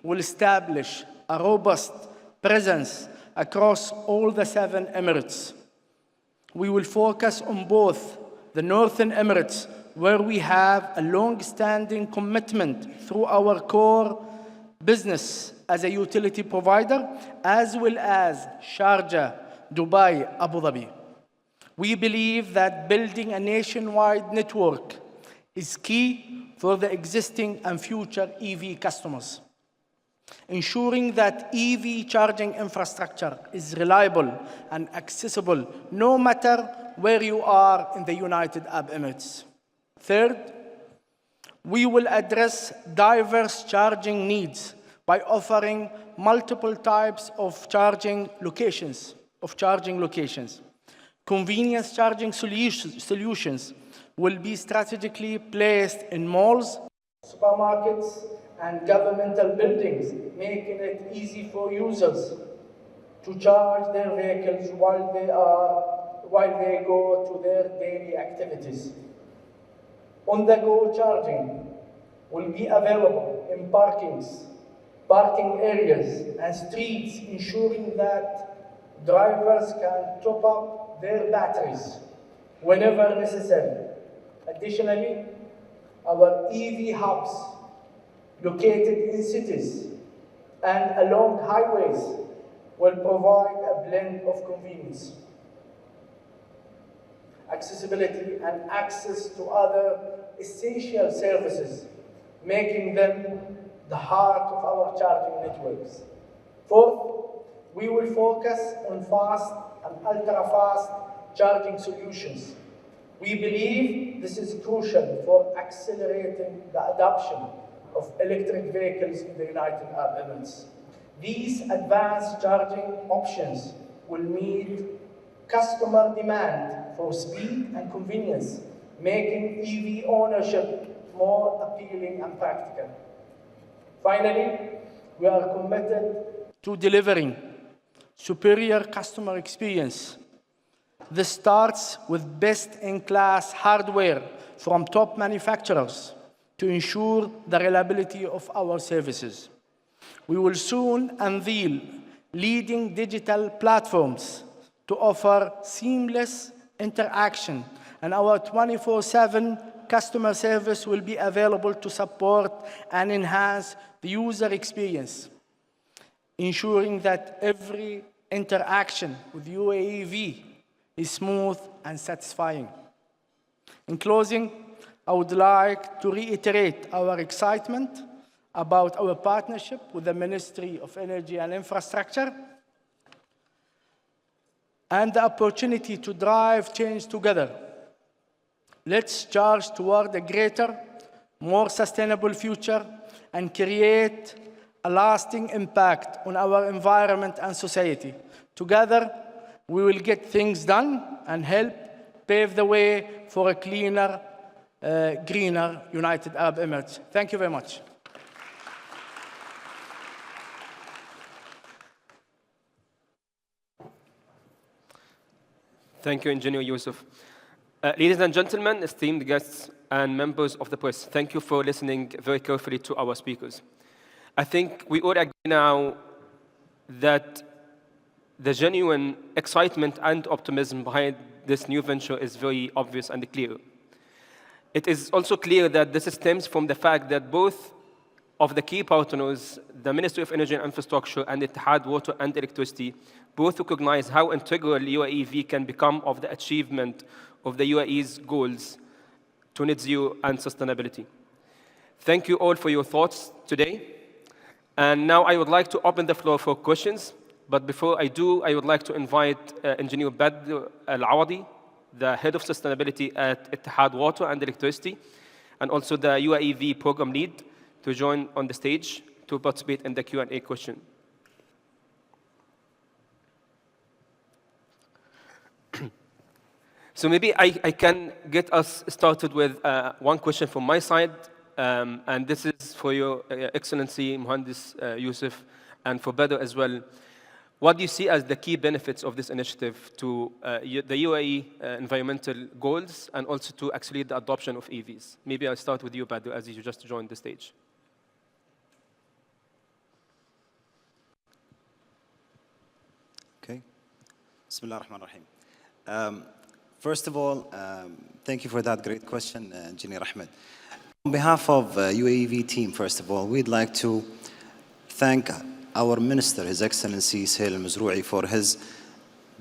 will establish a robust presence across all the 7 Emirates. We will focus on both the Northern Emirates, where we have a long-standing commitment through our core business as a utility provider, as well as Sharjah, Dubai, Abu Dhabi. We believe that building a nationwide network is key for the existing and future EV customers. Ensuring that EV charging infrastructure is reliable and accessible no matter where you are in the United Arab Emirates. Third, we will address diverse charging needs by offering multiple types of charging locations. Convenience charging solutions will be strategically placed in malls, supermarkets, and governmental buildings, making it easy for users to charge their vehicles while they go to their daily activities. On-the-go charging will be available in parking areas, and streets, ensuring that drivers can top up their batteries whenever necessary. Additionally, our EV hubs located in cities and along highways will provide a blend of convenience, accessibility, and access to other essential services, making them the heart of our charging networks. Fourth, we will focus on fast and ultra-fast charging solutions. We believe this is crucial for accelerating the adoption of electric vehicles in the United Arab Emirates. These advanced charging options will meet customer demand for speed and convenience, making EV ownership more appealing and practical. Finally, we are committed to delivering superior customer experience. This starts with best-in-class hardware from top manufacturers to ensure the reliability of our services. We will soon unveil leading digital platforms to offer seamless interaction, and our 24/7 customer service will be available to support and enhance the user experience, ensuring that every interaction with UAE is smooth and satisfying. In closing, I would like to reiterate our excitement about our partnership with the Ministry of Energy and Infrastructure and the opportunity to drive change together. Let's charge toward a greater, more sustainable future and create a lasting impact on our environment and society. Together, we will get things done and help pave the way for a cleaner, greener United Arab Emirates. Thank you very much. Thank you, Engineer Yusuf. Ladies and gentlemen, esteemed guests and members of the press, thank you for listening very carefully to our speakers. I think we all agree now that the genuine excitement and optimism behind this new venture is very obvious and clear. It is also clear that this stems from the fact that both of the key partners, the Ministry of Energy and Infrastructure and Ittihad Water and Electricity, both recognize how integral UAE can become of the achievement of the UAE's goals to net zero and sustainability. Thank you all for your thoughts today. And now I would like to open the floor for questions. But before I do, I would like to invite Engineer Badr Al-Awadi, the Head of Sustainability at Ittihad Water and Electricity, and also the UAEV Program Lead, to join on the stage to participate in the Q&A question. So maybe I can get us started with one question from my side, and this is for Your Excellency, Mohamed Yusuf, and for Badr as well. What do you see as the key benefits of this initiative to the UAE environmental goals and also to accelerate the adoption of EVs? Maybe I'll start with you, Badr, as you just joined the stage. Bismillah ar-Rahman ar-Rahim. First of all, thank you for that great question, Engineer Ahmed. On behalf of UAEV team, first of all, we'd like to thank our Minister, His Excellency Suhail al-Mazrou'i, for his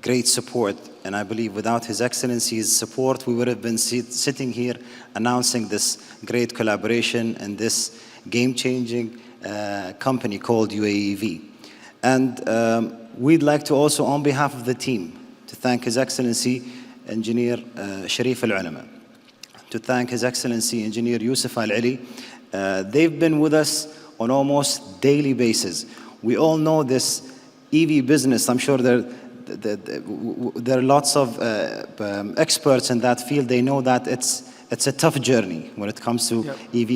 great support. And I believe without His Excellency's support, we would have been sitting here announcing this great collaboration and this game-changing company called UAEV. And we'd like to also, on behalf of the team, to thank His Excellency Engineer Sharif Al-Ulama, to thank His Excellency Engineer Yusuf Al-Ali. They've been with us on almost daily basis. We all know this EV business. I'm sure there are lots of experts in that field. They know that it's a tough journey when it comes to EV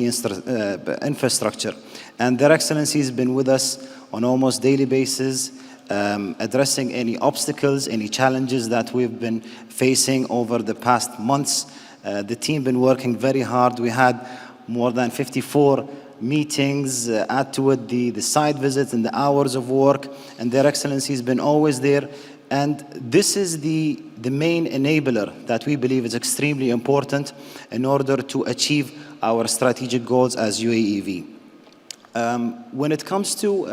infrastructure. And Their Excellency has been with us on almost daily basis, addressing any obstacles, any challenges that we've been facing over the past months. The team been working very hard. We had more than 54 meetings, add to it the site visits and the hours of work, and Their Excellency has been always there. And this is the main enabler that we believe is extremely important in order to achieve our strategic goals as UAEV. When it comes to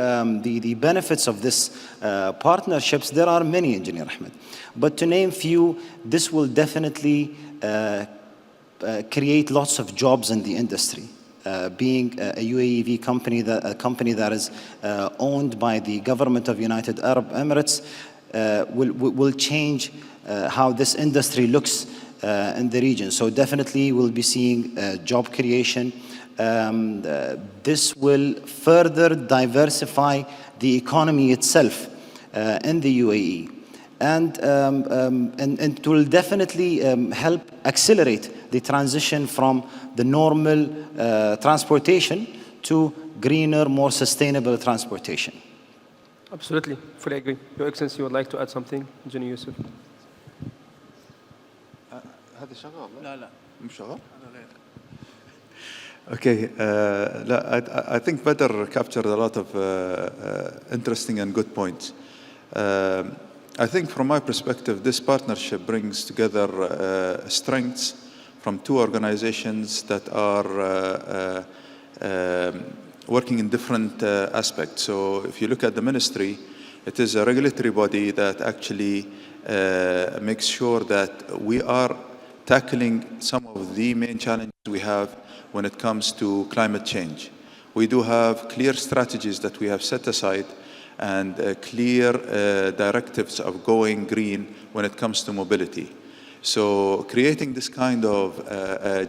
the benefits of this partnerships, there are many, Engineer Ahmed. But to name few, this will definitely create lots of jobs in the industry. Being a UAEV company, a company that is owned by the government of United Arab Emirates, will change how this industry looks in the region. So definitely we'll be seeing job creation. This will further diversify the economy itself in the UAE. And it will definitely help accelerate the transition from the normal transportation to greener, more sustainable transportation. Absolutely, fully agree. Your Excellency would like to add something, Engineer Yusuf? هذا شغال؟ لا مش شغال؟ Okay, I think Badr captured a lot of interesting and good points. I think from my perspective, this partnership brings together strengths from two organizations that are working in different aspects. So if you look at the ministry, it is a regulatory body that actually makes sure that we are tackling some of the main challenges we have when it comes to climate change. We do have clear strategies that we have set aside and clear directives of going green when it comes to mobility. So creating this kind of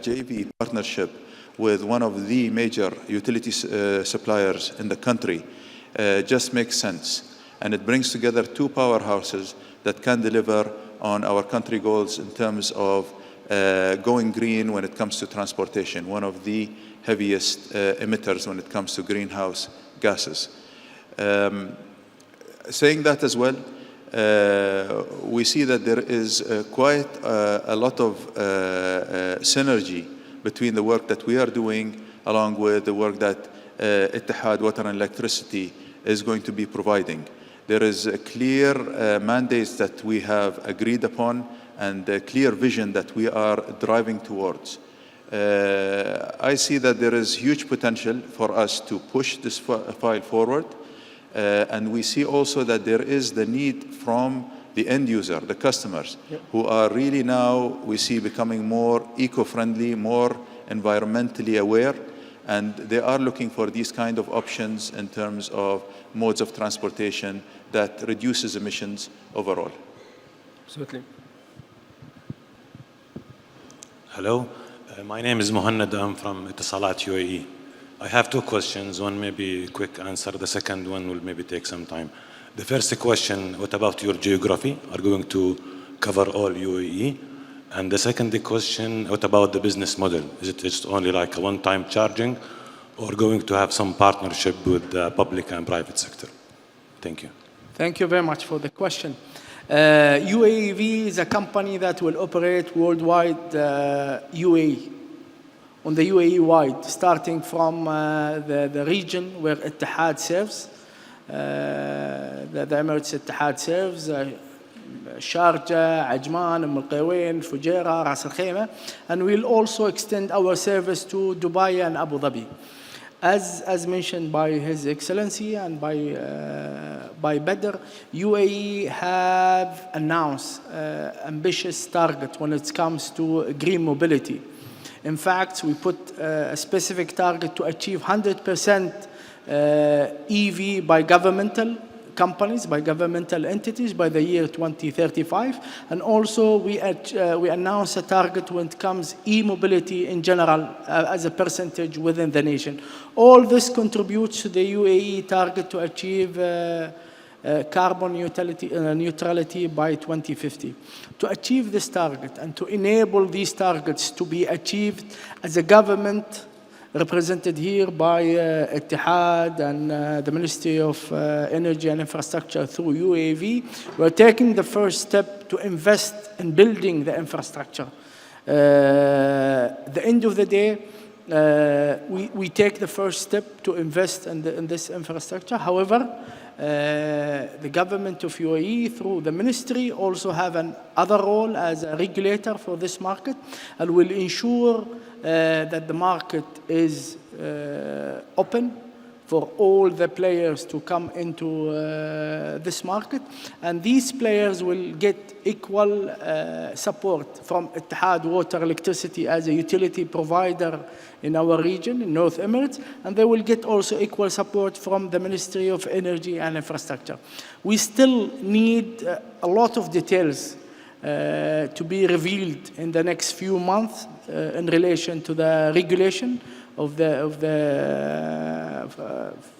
JV partnership with one of the major utility suppliers in the country just makes sense. And it brings together two powerhouses that can deliver on our country goals in terms of going green when it comes to transportation, one of the heaviest emitters when it comes to greenhouse gases. Saying that as well, we see that there is quite a lot of synergy between the work that we are doing along with the work that Ittihad Water and Electricity is going to be providing. There is a clear mandates that we have agreed upon and a clear vision that we are driving towards. I see that there is huge potential for us to push this file forward. And we see also that there is the need from the end user, the customers, who are really now, we see, becoming more eco-friendly, more environmentally aware, and they are looking for these kind of options in terms of modes of transportation that reduces emissions overall. Absolutely. Hello, my name is Mohamed. I'm from Etisalat, UAE. I have two questions. One may be a quick answer. The second one will maybe take some time. The first question, what about your geography? Are you going to cover all UAE? And the second question, what about the business model? Is it just only like a one-time charging or going to have some partnership with the public and private sector? Thank you. Thank you very much for the question. UAEV is a company that will operate worldwide UAE. On the UAE wide, starting from the region where Ittihad serves, the Emirates Ittihad serves, Sharjah, Ajman, Umm Al-Qawain, Fujairah, Ras Al Khaimah, and we'll also extend our service to Dubai and Abu Dhabi. As mentioned by His Excellency and by Badr, UAE have announced ambitious target when it comes to green mobility. In fact, we put a specific target to achieve 100% EV by governmental companies, by governmental entities by the year 2035. And also we announced a target when it comes e-mobility in general as a percentage within the nation. All this contributes to the UAE target to achieve carbon neutrality by 2050. To achieve this target and to enable these targets to be achieved as a government represented here by Ittihad and the Ministry of Energy and Infrastructure through UAV, we're taking the first step to invest in building the infrastructure. At the end of the day, we take the first step to invest in this infrastructure. However, the government of UAE through the ministry also have another role as a regulator for this market and will ensure that the market is open for all the players to come into this market, and these players will get equal support from Ittihad Water Electricity as a utility provider in our region, in North Emirates, and they will get also equal support from the Ministry of Energy and Infrastructure. We still need a lot of details to be revealed in the next few months in relation to the regulation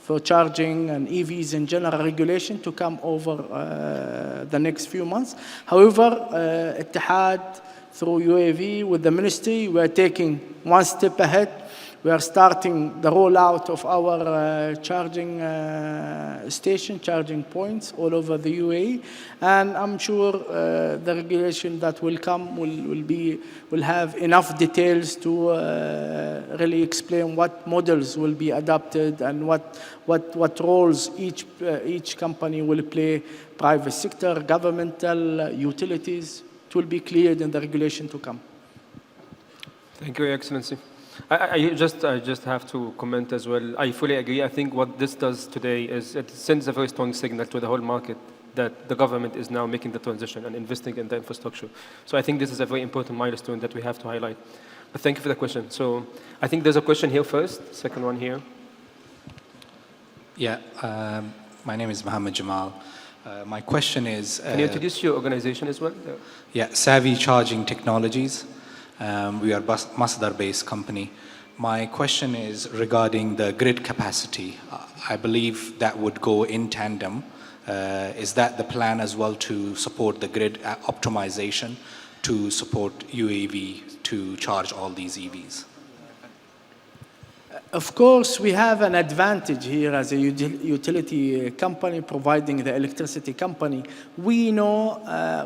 for charging and EVs in general regulation to come over the next few months. However, Ittihad through UAV with the ministry, we are taking one step ahead. We are starting the rollout of our charging station, charging points all over the UAE, and I'm sure the regulation that will come will have enough details to really explain what models will be adopted and what roles each company will play, private sector, governmental, utilities. It will be cleared in the regulation to come. Thank you, Your Excellency. I just have to comment as well. I fully agree. I think what this does today is it sends a very strong signal to the whole market that the government is now making the transition and investing in the infrastructure. So I think this is a very important milestone that we have to highlight. But thank you for the question. So I think there's a question here first, second one here. Yeah, my name is Mohamed Jamal. My question is... Can you introduce your organization as well? Yeah, Savvy Charging Technologies. We are a Masdar-based company. My question is regarding the grid capacity. I believe that would go in tandem. Is that the plan as well to support the grid optimization to support UAV to charge all these EVs? Of course, we have an advantage here as a utility company providing the electricity company. We know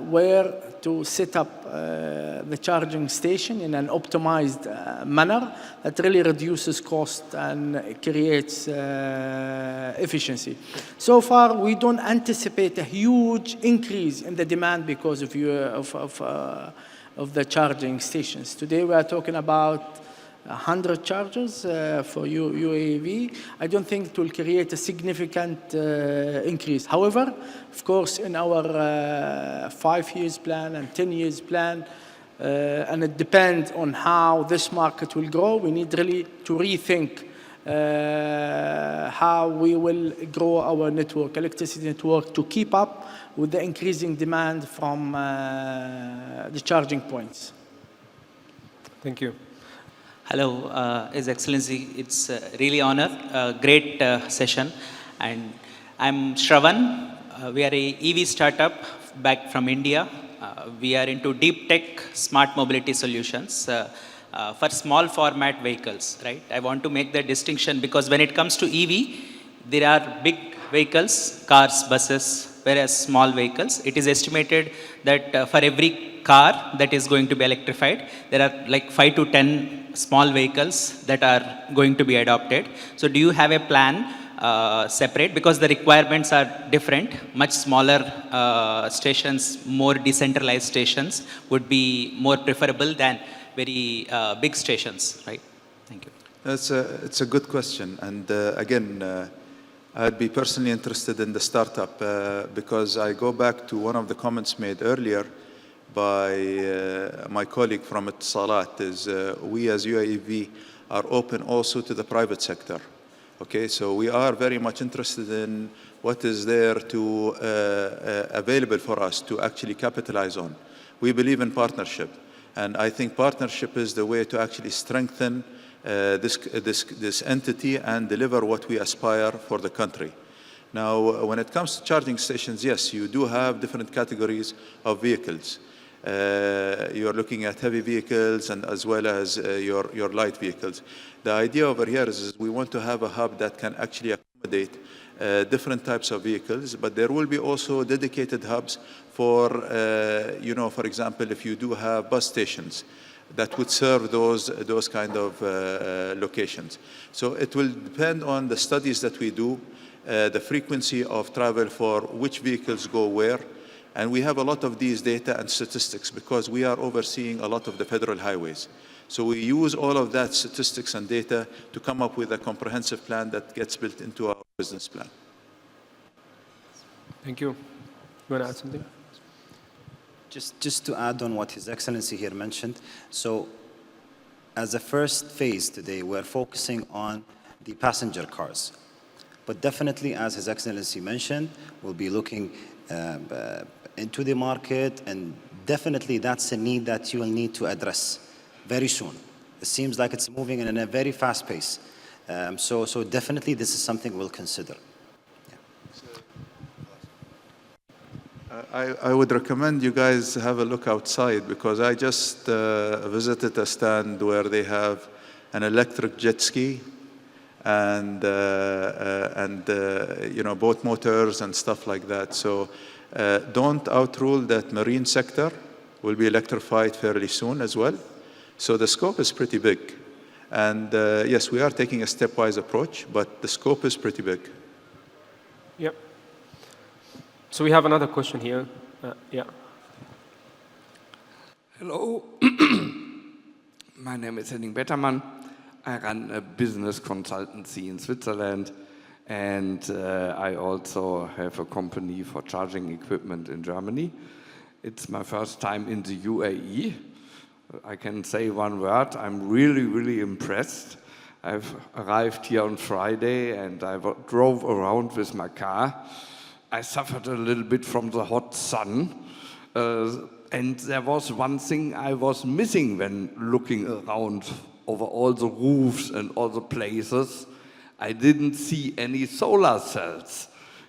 where to set up the charging station in an optimized manner that really reduces cost and creates efficiency. So far, we don't anticipate a huge increase in the demand because of the charging stations. Today, we are talking about 100 chargers for UAV. I don't think it will create a significant increase. However, of course, in our 5 years plan and 10 years plan, and it depends on how this market will grow, we need really to rethink how we will grow our network, electricity network, to keep up with the increasing demand from the charging points. Thank you. Hello, His Excellency. It's really honor, great session. And I'm Shravan. We are a EV startup back from India. We are into deep tech, smart mobility solutions for small format vehicles, right? I want to make the distinction because when it comes to EV, there are big vehicles, cars, buses, whereas small vehicles. It is estimated that for every car that is going to be electrified, there are like 5 to 10 small vehicles that are going to be adopted. So do you have a plan separate, because the requirements are different. Much smaller stations, more decentralized stations would be more preferable than very big stations, right? Thank you. It's a good question. And again, I'd be personally interested in the startup because I go back to one of the comments made earlier by my colleague from Etisalat is we as UAEV are open also to the private sector. Okay, so we are very much interested in what is there to available for us to actually capitalize on. We believe in partnership, and I think partnership is the way to actually strengthen this entity and deliver what we aspire for the country. Now, when it comes to charging stations, yes, you do have different categories of vehicles. You're looking at heavy vehicles and as well as your light vehicles. The idea over here is we want to have a hub that can actually accommodate different types of vehicles, but there will be also dedicated hubs for, for example, if you do have bus stations that would serve those kind of locations. So it will depend on the studies that we do, the frequency of travel for which vehicles go where. And we have a lot of these data and statistics because we are overseeing a lot of the federal highways. So we use all of that statistics and data to come up with a comprehensive plan that gets built into our business plan. Thank you. You want to add something? Just to add on what His Excellency here mentioned. So as a first phase today, we're focusing on the passenger cars. But definitely, as His Excellency mentioned, we'll be looking into the market, and definitely that's a need that you will need to address very soon. It seems like it's moving in a very fast pace. So definitely this is something we'll consider. I would recommend you guys have a look outside because I just visited a stand where they have an electric jet ski and boat motors and stuff like that. So don't outrule that marine sector will be electrified fairly soon as well. So the scope is pretty big. And yes, we are taking a stepwise approach, but the scope is pretty big. Yep. So we have another question here. Yeah. Hello. My name is Henning Bettermann. I run a business consultancy in Switzerland, and I also have a company for charging equipment in Germany. It's my first time in the UAE. I can say one word, I'm really, really impressed. I've arrived here on Friday and I drove around with my car. I suffered a little bit from the hot sun. And there was one thing I was missing when looking around over all the roofs and all the places. I didn't see any solar cells.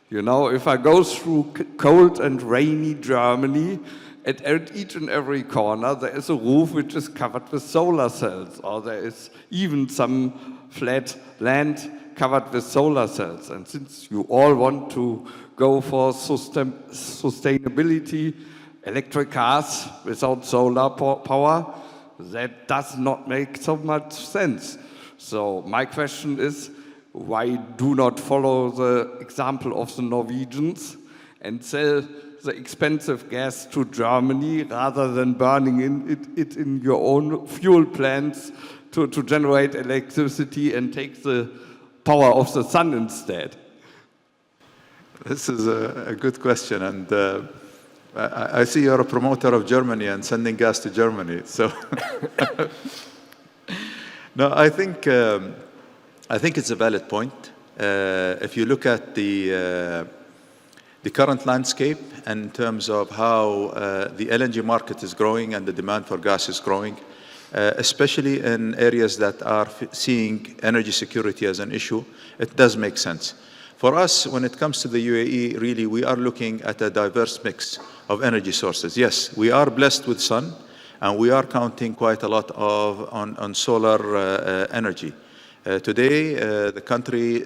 You know, if I go through cold and rainy Germany, at each and every corner there is a roof which is covered with solar cells, or there is even some flat land covered with solar cells. And since you all want to go for sustainability, electric cars without solar power, that does not make so much sense. So my question is, why do not follow the example of the Norwegians and sell the expensive gas to Germany rather than burning it in your own fuel plants to generate electricity and take the power of the sun instead? This is a good question, and I see you're a promoter of Germany and sending gas to Germany. So, no, I think it's a valid point. If you look at the current landscape in terms of how the LNG market is growing and the demand for gas is growing, especially in areas that are seeing energy security as an issue, it does make sense. For us, when it comes to the UAE, really, we are looking at a diverse mix of energy sources. Yes, we are blessed with sun, and we are counting quite a lot on solar energy. Today, the country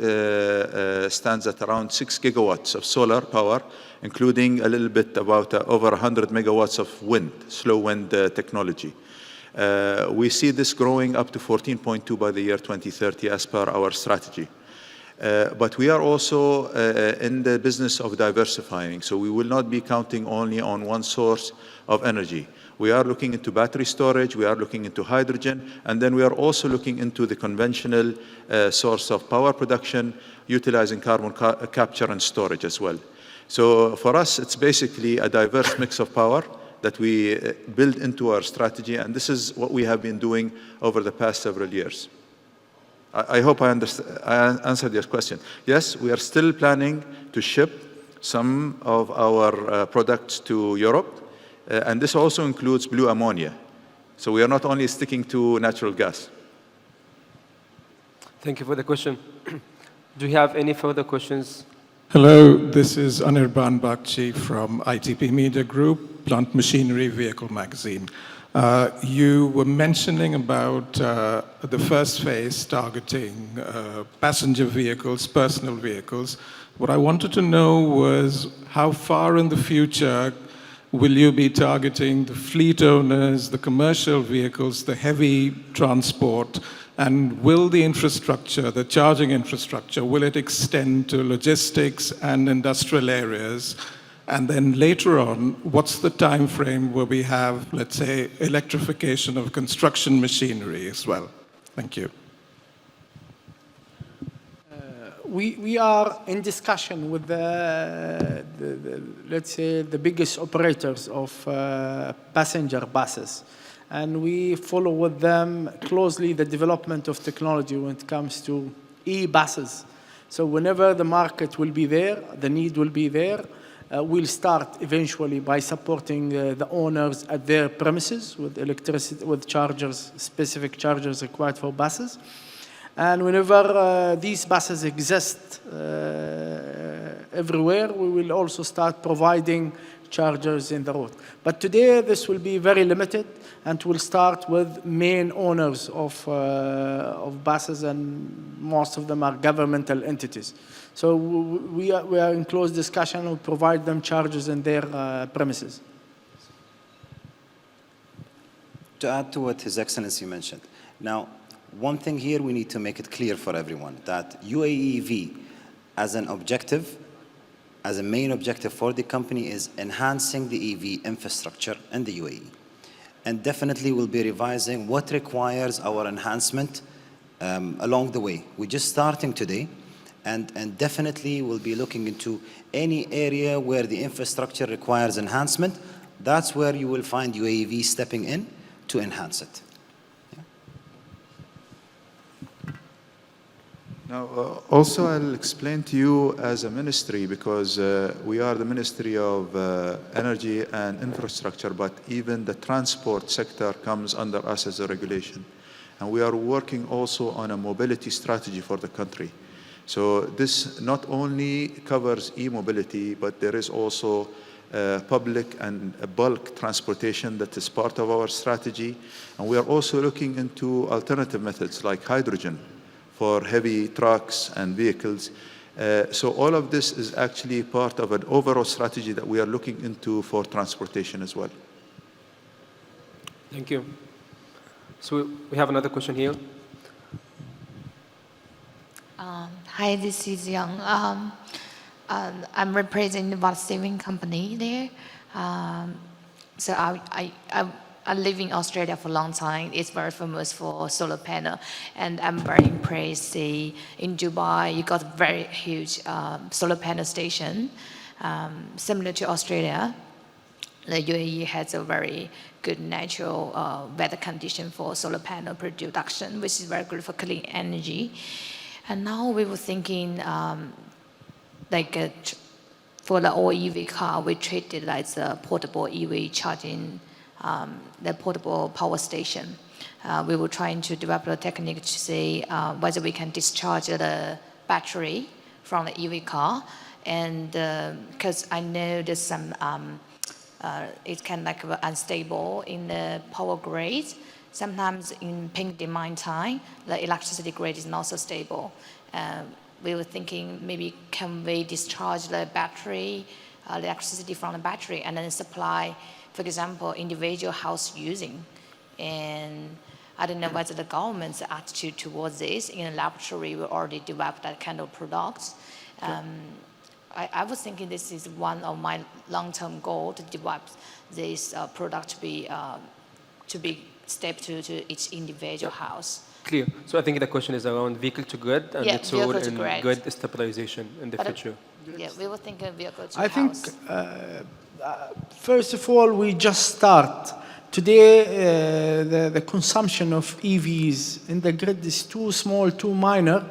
stands at around 6 gigawatts of solar power, including a little bit about over 100 megawatts of wind, slow wind technology. We see this growing up to 14.2 by the year 2030 as per our strategy. But we are also in the business of diversifying. So we will not be counting only on one source of energy. We are looking into battery storage, we are looking into hydrogen, and then we are also looking into the conventional source of power production, utilizing carbon capture and storage as well. So for us, it's basically a diverse mix of power that we build into our strategy, and this is what we have been doing over the past several years. I hope I answered your question. Yes, we are still planning to ship some of our products to Europe, and this also includes blue ammonia. So we are not only sticking to natural gas. Thank you for the question. Do you have any further questions? Hello, this is Anirban Bakshi from ITP Media Group, Plant Machinery Vehicle Magazine. You were mentioning about the first phase targeting passenger vehicles, personal vehicles. What I wanted to know was how far in the future will you be targeting the fleet owners, the commercial vehicles, the heavy transport, and will the infrastructure, the charging infrastructure, will it extend to logistics and industrial areas? And then later on, what's the time frame where we have, let's say, electrification of construction machinery as well? Thank you. We are in discussion with let's say, the biggest operators of passenger buses. And we follow with them closely the development of technology when it comes to e-buses. So whenever the market will be there, the need will be there, we'll start eventually by supporting the owners at their premises with electricity, with chargers, specific chargers required for buses. And whenever these buses exist everywhere, we will also start providing chargers in the road. But today, this will be very limited, and we'll start with main owners of buses, and most of them are governmental entities. So we are in close discussion. We'll provide them chargers in their premises. To add to what His Excellency mentioned, now, one thing here we need to make it clear for everyone that UAE as an objective, as a main objective for the company, is enhancing the EV infrastructure in the UAE. And definitely we'll be revising what requires our enhancement along the way. We're just starting today, and definitely we'll be looking into any area where the infrastructure requires enhancement. That's where you will find UAE stepping in to enhance it. Now, also I'll explain to you as a ministry, because we are the Ministry of Energy and Infrastructure, but even the transport sector comes under us as a regulation. And we are working also on a mobility strategy for the country. So this not only covers e-mobility, but there is also public and bulk transportation that is part of our strategy. And we are also looking into alternative methods like hydrogen for heavy trucks and vehicles. So all of this is actually part of an overall strategy that we are looking into for transportation as well. Thank you. So we have another question here. Hi, this is Young. I'm representing the water saving company there. So I live in Australia for a long time. It's very famous for solar panel. And I'm very impressed. See, in Dubai, you got a very huge solar panel station. Similar to Australia, the UAE has a very good natural weather condition for solar panel production, which is very good for clean energy. And now we were thinking, for the all EV car, we treat it like a portable EV charging, the portable power station. We were trying to develop a technique to see whether we can discharge the battery from the EV car. And because I know there's some, it can be unstable in the power grid. Sometimes in peak demand time, the electricity grid is not so stable. We were thinking maybe can we discharge the battery, the electricity from the battery, and then supply, for example, individual house using. And I don't know whether the government's attitude towards this. In a laboratory, we already developed that kind of products. I was thinking this is one of my long-term goals, to develop this product to be stepped to each individual house. Clear. So I think the question is around vehicle to grid and its role in grid. grid stabilization in the future. Yeah, we were thinking vehicle to I house. think, first of all, we just start. Today, the consumption of EVs in the grid is too small, too minor,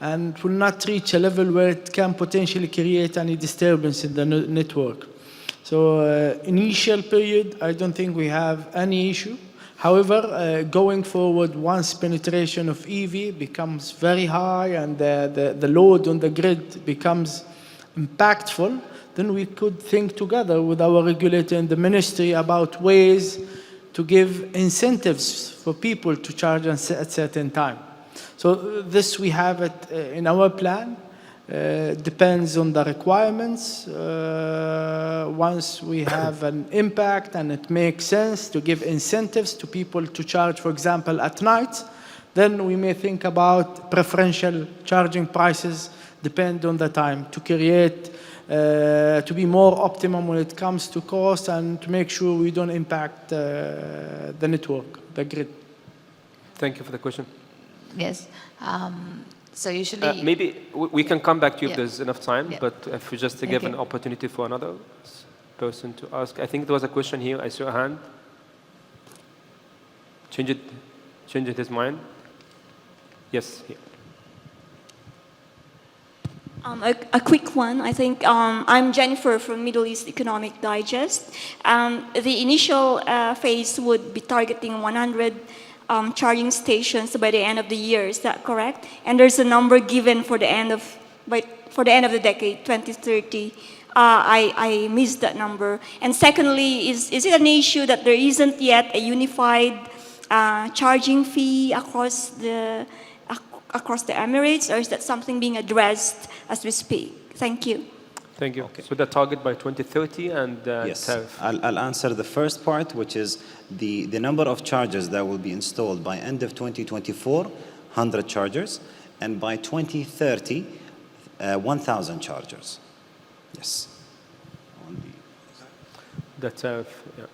and will not reach a level where it can potentially create any disturbance in the network. So initial period, I don't think we have any issue. However, going forward, once penetration of EV becomes very high and the load on the grid becomes impactful, then we could think together with our regulator and the ministry about ways to give incentives for people to charge at certain time. So this we have it in our plan. Depends on the requirements. Once we have an impact and it makes sense to give incentives to people to charge, for example, at night, then we may think about preferential charging prices, depend on the time, to create, to be more optimum when it comes to cost and to make sure we don't impact the network, the grid. Thank you for the question. Yes. So usually... maybe we can come back to you if there's enough time, but if we just give Okay. an opportunity for another person to ask. I think there was a question here. I saw a hand. Change it his mind. Yes, here. A quick one. I think I'm Jennifer from Middle East Economic Digest. The initial phase would be targeting 100 charging stations by the end of the year. Is that correct? And there's a number given for the end of the decade, 2030. I missed that number. And secondly, is it an issue that there isn't yet a unified charging fee across the Emirates, or is that something being addressed as we speak? Thank you. Thank you. Okay. So the target by 2030 and yes, tariff. I'll answer the first part, which is the number of chargers that will be installed by end of 2024, 100 chargers, and by 2030, 1,000 chargers. Yes. The tariff, yeah.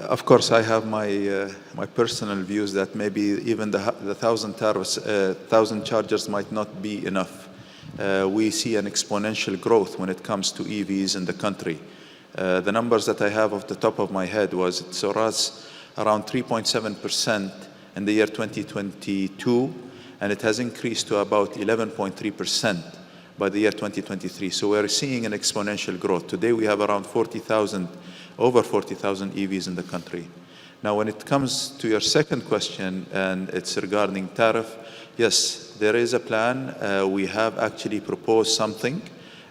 Of course, I have my personal views that maybe even the 1,000 chargers might not be enough. We see an exponential growth when it comes to EVs in the country. The numbers that I have off the top of my head was it was around 3.7% in the year 2022, and it has increased to about 11.3% by the year 2023. So we're seeing an exponential growth. Today we have around over 40,000 EVs in the country. Now, when it comes to your second question, and it's regarding tariff, yes, there is a plan. We have actually proposed something,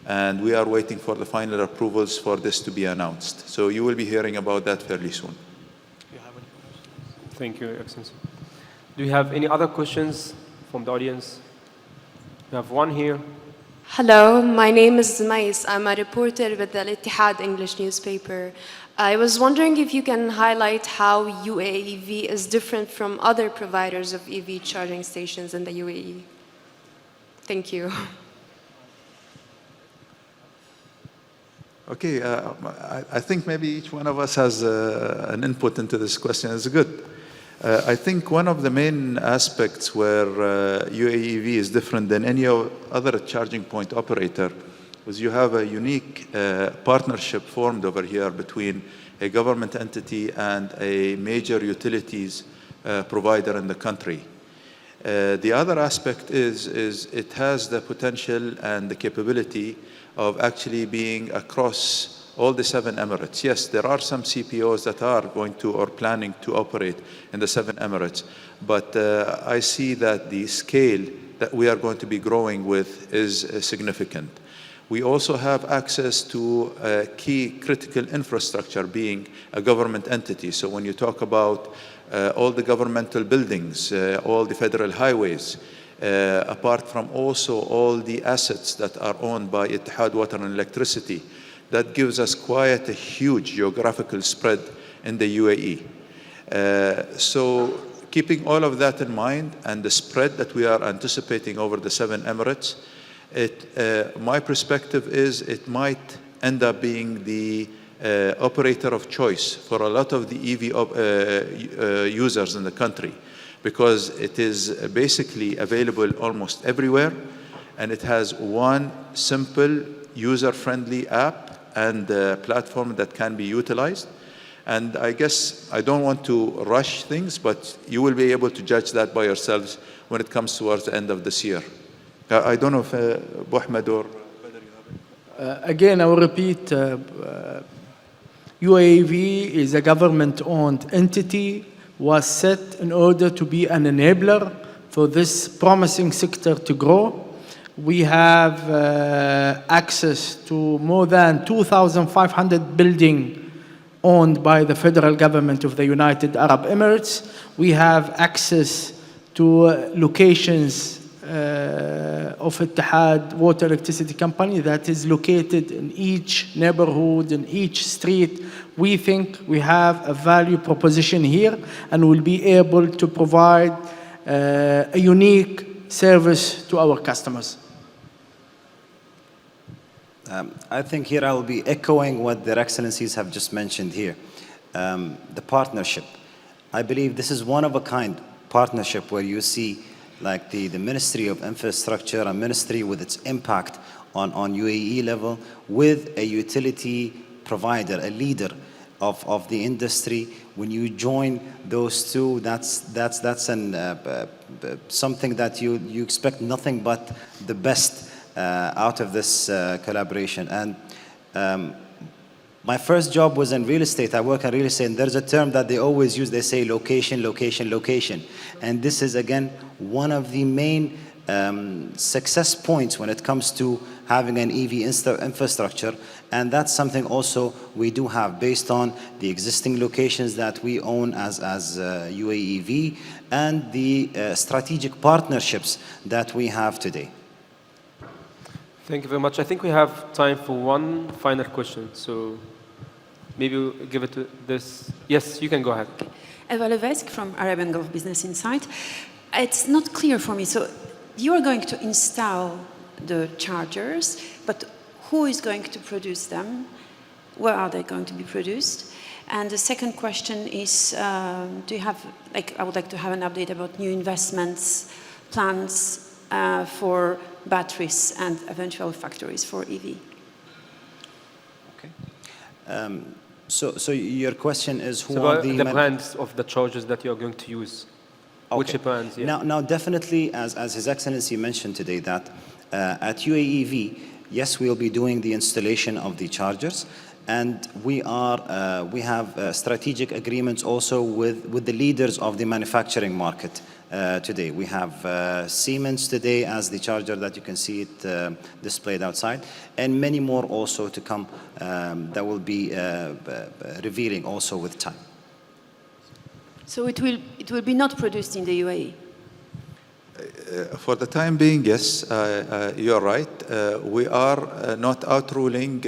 and we are waiting for the final approvals for this to be announced. So you will be hearing about that fairly soon. Thank you, Excellency. Do you have any other questions from the audience? We have one here. Hello, my name is Zamais. I'm a reporter with the Al-Ittihad English newspaper. I was wondering if you can highlight how UAE is different from other providers of EV charging stations in the UAE. Thank you. Okay, I think maybe each one of us has an input into this question. It's good. I think one of the main aspects where UAEV is different than any other charging point operator is you have a unique partnership formed over here between a government entity and a major utilities provider in the country. The other aspect is it has the potential and the capability of actually being across all the 7 Emirates. Yes, there are some CPOs that are going to or planning to operate in the 7 Emirates, but I see that the scale that we are going to be growing with is significant. We also have access to key critical infrastructure, being a government entity. So when you talk about all the governmental buildings, all the federal highways, apart from also all the assets that are owned by Ittihad Water and Electricity, that gives us quite a huge geographical spread in the UAE. So keeping all of that in mind and the spread that we are anticipating over the 7 Emirates, my perspective is it might end up being the operator of choice for a lot of the EV users in the country, because it is basically available almost everywhere, and it has one simple user-friendly app and platform that can be utilized. And I guess I don't want to rush things, but you will be able to judge that by yourselves when it comes towards the end of this year. I don't know if Mohamed or again, I will repeat, UAV is a government-owned entity, was set in order to be an enabler for this promising sector to grow. We have access to more than 2,500 buildings owned by the federal government of the United Arab Emirates. We have access to locations of Ittihad Water Electricity Company that is located in each neighborhood, in each street. We think we have a value proposition here and will be able to provide a unique service to our customers. I think here I will be echoing what their excellencies have just mentioned here. The partnership. I believe this is one of a kind partnership where you see like the Ministry of Infrastructure, a ministry with its impact on UAE level, with a utility provider, a leader of the industry. When you join those two, that's something that you expect nothing but the best out of this collaboration. And my first job was in real estate. I work in real estate, and there's a term that they always use. They say location, location, location. And this is, again, one of the main success points when it comes to having an EV infrastructure. And that's something also we do have based on the existing locations that we own as UAEV and the strategic partnerships that we have today. Thank you very much. I think we have time for one final question. So maybe we'll give it to this. Yes, you can go ahead. Eva Levesque from Arabian Gulf Business Insight. It's not clear for me. So you are going to install the chargers, but who is going to produce them? Where are they going to be produced? And the second question is, do you have, I would like to have an update about new investments, plans for batteries and eventual factories for EV. Okay. So your question is who are are the brands of the chargers that you are going to use? Okay. Which brands? Yeah. Now, definitely, as His Excellency mentioned today, that at UAEV, yes, we'll be doing the installation of the chargers, and we have strategic agreements also with the leaders of the manufacturing market. Today. We have Siemens today as the charger that you can see it displayed outside, and many more also to come that will be revealing also with time. So it will be not produced in the UAE? For the time being, yes, you're right. We are not outruling.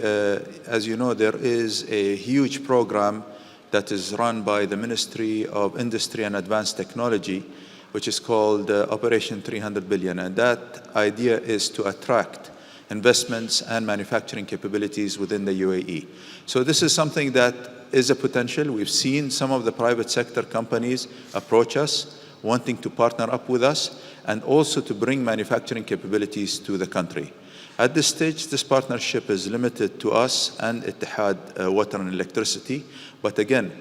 As you know, there is a huge program that is run by the Ministry of Industry and Advanced Technology, which is called Operation 300 Billion. And that idea is to attract investments and manufacturing capabilities within the UAE. So this is something that is a potential. We've seen some of the private sector companies approach us, wanting to partner up with us, and also to bring manufacturing capabilities to the country. At this stage, this partnership is limited to us and Ittihad Water and Electricity. But again,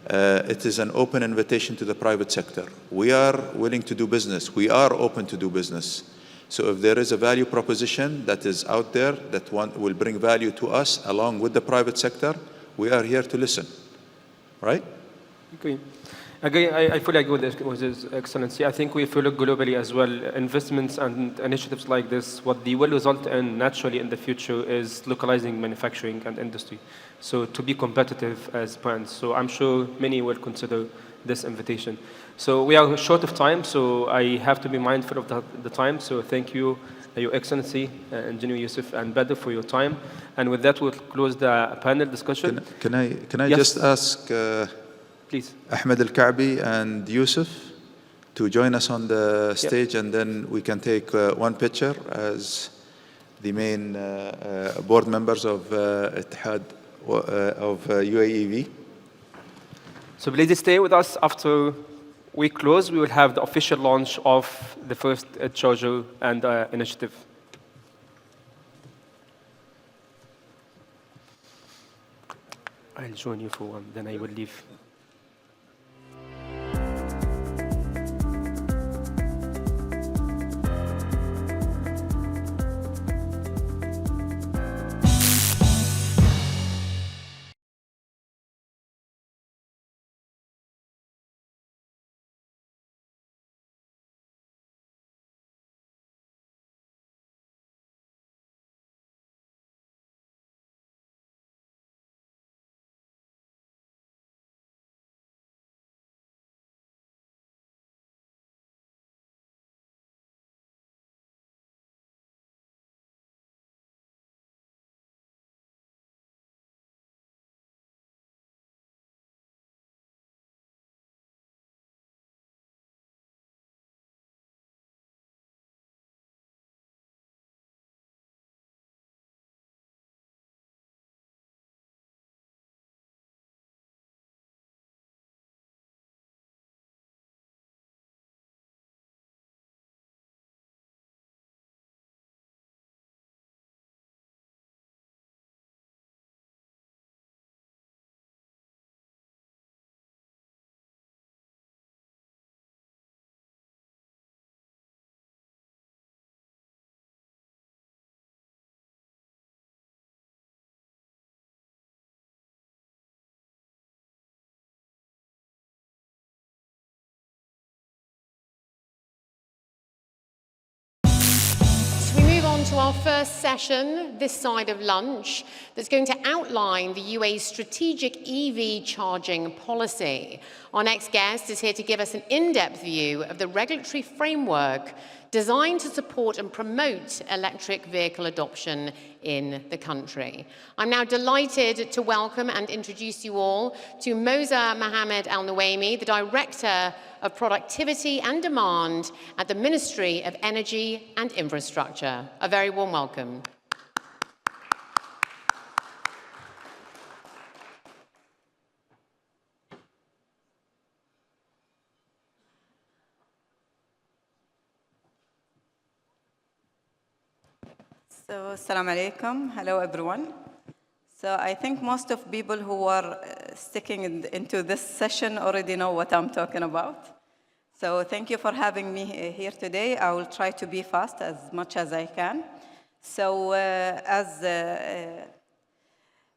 it is an open invitation to the private sector. We are willing to do business. We are open to do business. So if there is a value proposition that is out there that will bring value to us along with the private sector, we are here to listen. Right? Okay. Again, I fully agree with His Excellency. I think if we look globally as well, investments and initiatives like this, what they will result in naturally in the future is localizing manufacturing and industry. So to be competitive as brands. So I'm sure many will consider this invitation. So we are short of time, so I have to be mindful of the time. So thank you, Your Excellency, Engineer Yusuf and Badr, for your time. And with that, we'll close the panel discussion. Can I yes. just ask please. Ahmed Al-Ka'bi and Yusuf to join us on the stage, and then we can take one picture as the main board members of Ittihad of UAEV. So please stay with us. After we close, we will have the official launch of the first charger and initiative. I'll join you for one, then I will leave. To our first session this side of lunch that's going to outline the UAE's strategic EV charging policy. Our next guest is here to give us an in-depth view of the regulatory framework designed to support and promote electric vehicle adoption in the country. I'm now delighted to welcome and introduce you all to Mozah Mohamed AlNuaimi, the Director of Productivity and Demand at the Ministry of Energy and Infrastructure. A very warm welcome. So, assalamu alaikum. Hello, everyone. So, I think most of people who are sticking into this session already know what I'm talking about. So, thank you for having me here today. I will try to be fast as much as I can. So,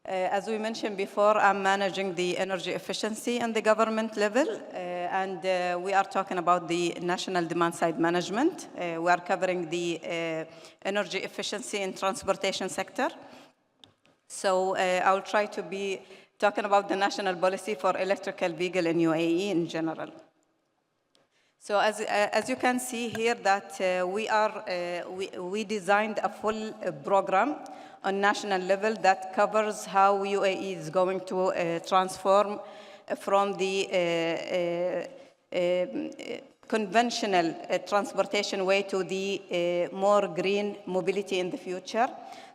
as we mentioned before, I'm managing the energy efficiency in the government level, and we are talking about the national demand-side management. We are covering the energy efficiency in transportation sector. So I'll try to be talking about the national policy for electrical vehicle in UAE in general. So as you can see here that we designed a full program on national level that covers how UAE is going to transform from the conventional transportation way to the more green mobility in the future.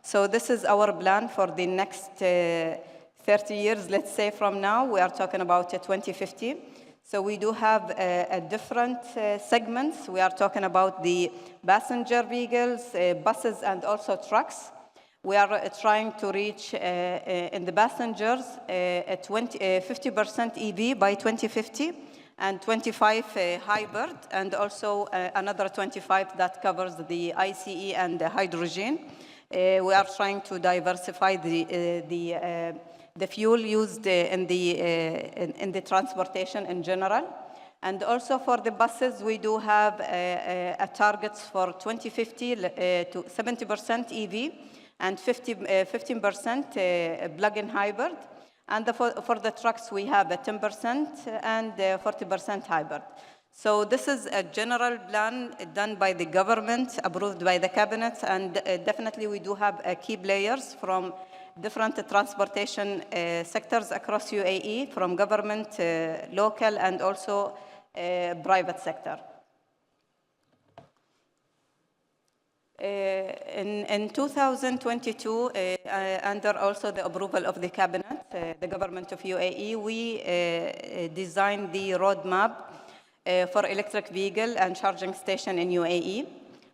So this is our plan for the next 30 years, let's say from now. We are talking about 2050. So we do have different segments. We are talking about the passenger vehicles, buses, and also trucks. We are trying to reach in the passengers 50% EV by 2050 and 25 hybrid, and also another 25 that covers the ICE and the hydrogen. We are trying to diversify the fuel used in the transportation in general. And also for the buses, we do have a targets for 2050 to 70% EV and 15% plug-in hybrid. And for the trucks, we have a 10% and 40% hybrid. So this is a general plan done by the government, approved by the cabinet, and definitely we do have key players from different transportation sectors across UAE, from government, local, and also private sector. In 2022, under also the approval of the cabinet, the government of UAE, we designed the roadmap for electric vehicle and charging station in UAE.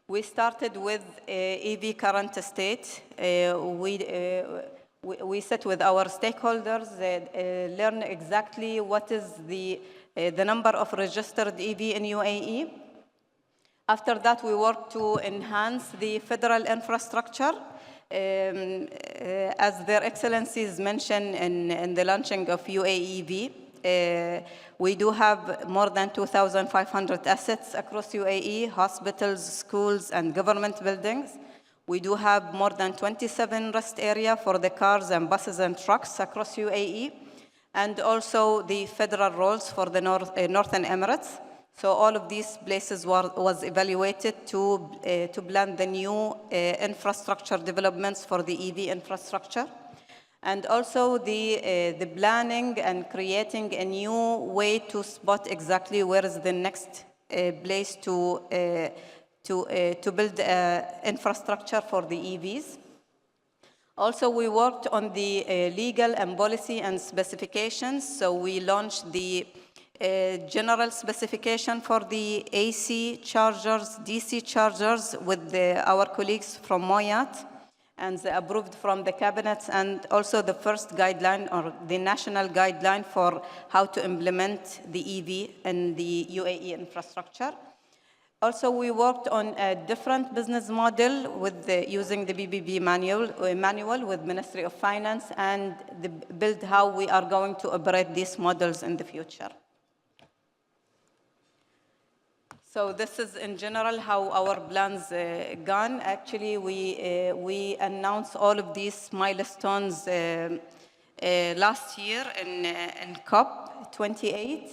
We started with EV current state. We sat with our stakeholders, learn exactly what is the number of registered EV in UAE. After that, we worked to enhance the federal infrastructure. As their excellencies mentioned in the launching of UAEV, we do have more than 2,500 assets across UAE, hospitals, schools, and government buildings. We do have more than 27 rest areas for the cars and buses and trucks across UAE, and also the federal roles for the Northern Emirates. So all of these places was evaluated to plan the new infrastructure developments for the EV infrastructure. And also the planning and creating a new way to spot exactly where is the next place to build infrastructure for the EVs. Also, we worked on the legal and policy and specifications. So we launched the general specification for the AC chargers, DC chargers with our colleagues from Moyat, and approved from the cabinet, and also the first guideline or the national guideline for how to implement the EV in the UAE infrastructure. Also, we worked on a different business model with using the BBB manual with Ministry of Finance, and build how we are going to operate these models in the future. So this is in general how our plans gone. Actually, we announced all of these milestones last year in COP 28,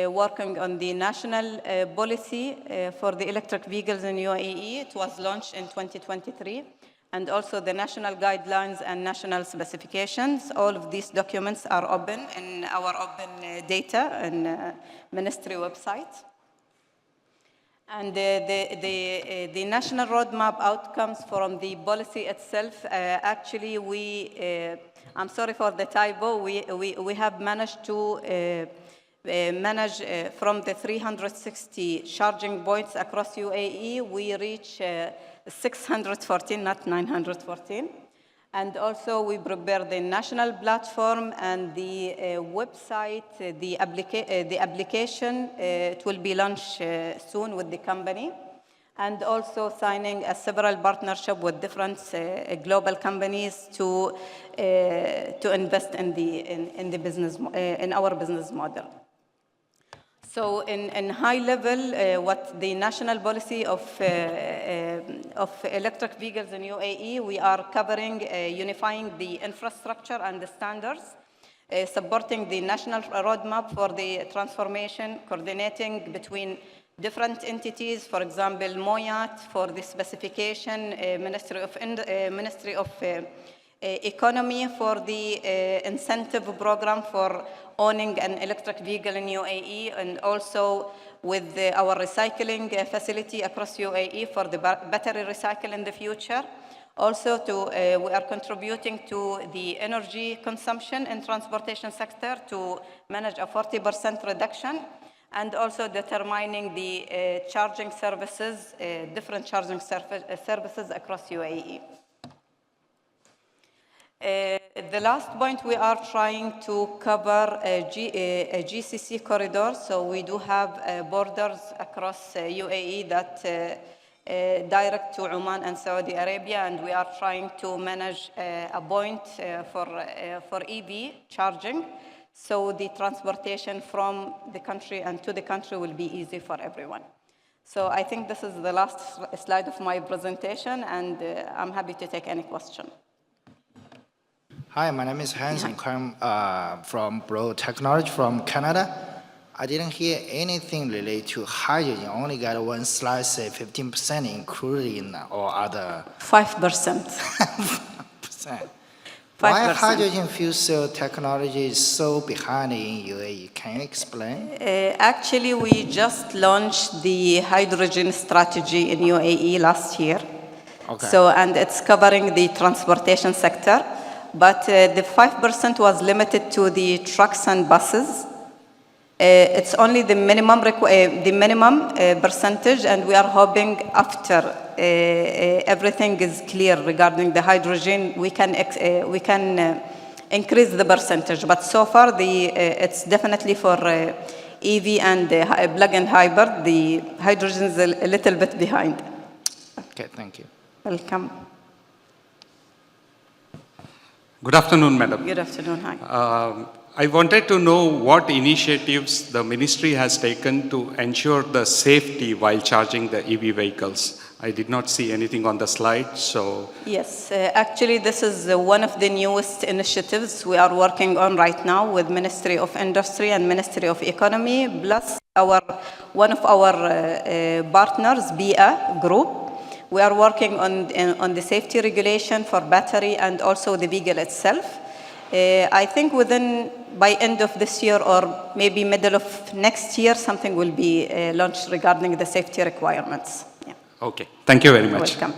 working on the national policy for the electric vehicles in UAE. It was launched in 2023, and also the national guidelines and national specifications. All of these documents are open in our open data and ministry website. And the national roadmap outcomes from the policy itself, actually I'm sorry for the typo, we have managed to manage from the 360 charging points across UAE, we reach 614, not 914. And also we prepare the national platform and the website, the application, it will be launched soon with the company. And also signing several partnerships with different global companies to invest in the business, in our business model. So in high level, what the national policy of electric vehicles in UAE, we are covering unifying the infrastructure and the standards, supporting the national roadmap for the transformation, coordinating between different entities, for example, Moyat for the specification, Ministry of Economy for the incentive program for owning an electric vehicle in UAE, and also with our recycling facility across UAE for the battery recycle in the future. Also, we are contributing to the energy consumption in transportation sector to manage a 40% reduction, and also determining the charging services, different charging services across UAE. The last point, we are trying to cover a GCC corridor. So we do have borders across UAE that direct to Oman and Saudi Arabia, and we are trying to manage a point for EV charging. So the transportation from the country and to the country will be easy for everyone. So I think this is the last slide of my presentation, and I'm happy to take any question. Hi, my name is Hans. I'm from Bro Technology from Canada. I didn't hear anything related to hydrogen. Only got one slide say 15% including or other. 5%. 5%. Why hydrogen fuel cell technology is so behind in UAE? Can you explain? Actually, we just launched the hydrogen strategy in UAE last year. Okay. So, and it's covering the transportation sector, but the 5% was limited to the trucks and buses. It's only the minimum percentage, and we are hoping after everything is clear regarding the hydrogen, we can increase the percentage. But so far, it's definitely for EV and plug-in hybrid. The hydrogen is a little bit behind. Okay, thank you. Welcome. Good afternoon, madam. Good afternoon. Hi. I wanted to know what initiatives the ministry has taken to ensure the safety while charging the EV vehicles. I did not see anything on the slide, so... Yes, actually this is one of the newest initiatives we are working on right now with Ministry of Industry and Ministry of Economy, plus one of our partners, BIA Group. We are working on the safety regulation for battery and also the vehicle itself. I think by end of this year or maybe middle of next year, something will be launched regarding the safety requirements. Yeah. Okay, thank you very much. Welcome.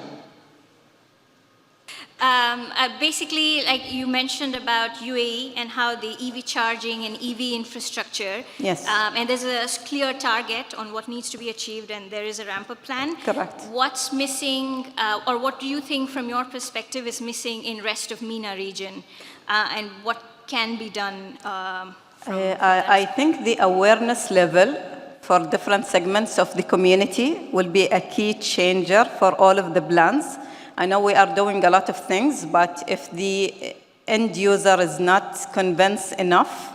Basically, like you mentioned about UAE and how the EV charging and EV infrastructure. Yes. And there's a clear target on what needs to be achieved, and there is a ramp-up plan. Correct. What's missing, or what do you think from your perspective is missing in rest of MENA region, and what can be done? I think the awareness level for different segments of the community will be a key changer for all of the plans. I know we are doing a lot of things, but if the end user is not convinced enough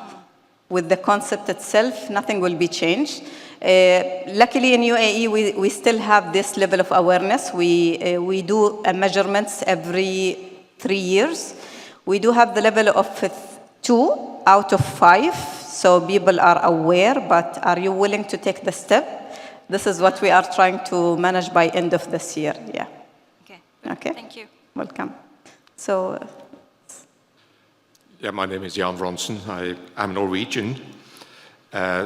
with the concept itself, nothing will be changed. Luckily in UAE, we still have this level of awareness. We do measurements every 3 years. We do have the level of 2 out of 5, so people are aware, but are you willing to take the step? This is what we are trying to manage by end of this year, yeah. Okay. Thank you. Welcome. So. Yeah, my name is Jan Ronsen. I'm Norwegian.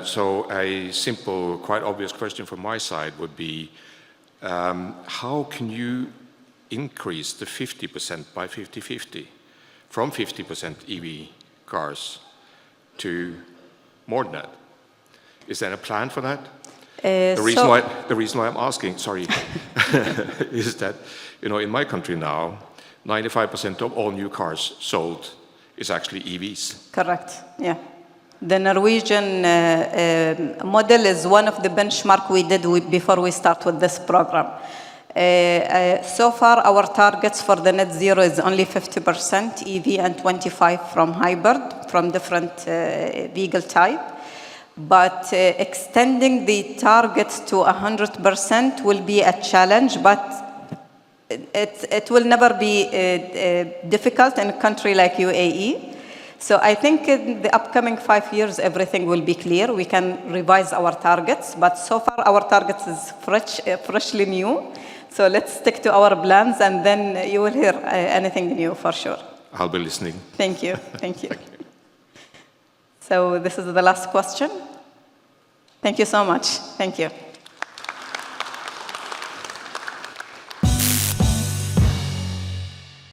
So a simple, quite obvious question from my side would be, how can you increase the 50% by 50-50, from 50% EV cars to more than that? Is there a plan for that? The reason why I'm asking, sorry, is that, you know, in my country now, 95% of all new cars sold is actually EVs. Correct, yeah. The Norwegian model is one of the benchmark we did before we start with this program. So far, our targets for the net zero is only 50% EV and 25% from hybrid, from different vehicle type. But extending the target to 100% will be a challenge, but it will never be difficult in a country like UAE. So I think in the upcoming 5 years, everything will be clear. We can revise our targets, but so far our targets is freshly new. So let's stick to our plans, and then you will hear anything new for sure. I'll be listening. Thank you. Thank you. So this is the last question. Thank you so much. Thank you.